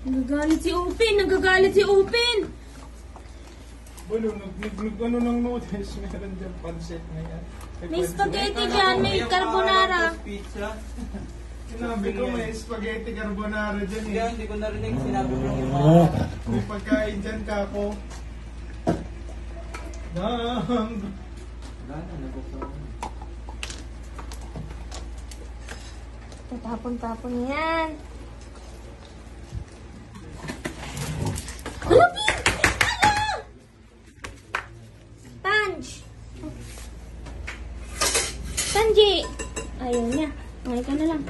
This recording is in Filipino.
Nagagalit si Upin! Nagagalit si Upin! Bulo, ano ng noodles? Meron dyan pancit na yan. May spaghetti dyan, may carbonara. Pizza. Sinabi ko may spaghetti carbonara dyan Kaya eh. hindi ko narinig. Sinabi ko lang yung mga... May pagkain dyan, kako. Nang. Wala na, nabuksan ko. Tatapon-tapon yan. Halapin! Ano? Tanj! Tanji! Ayaw niya. Okay ka na lang.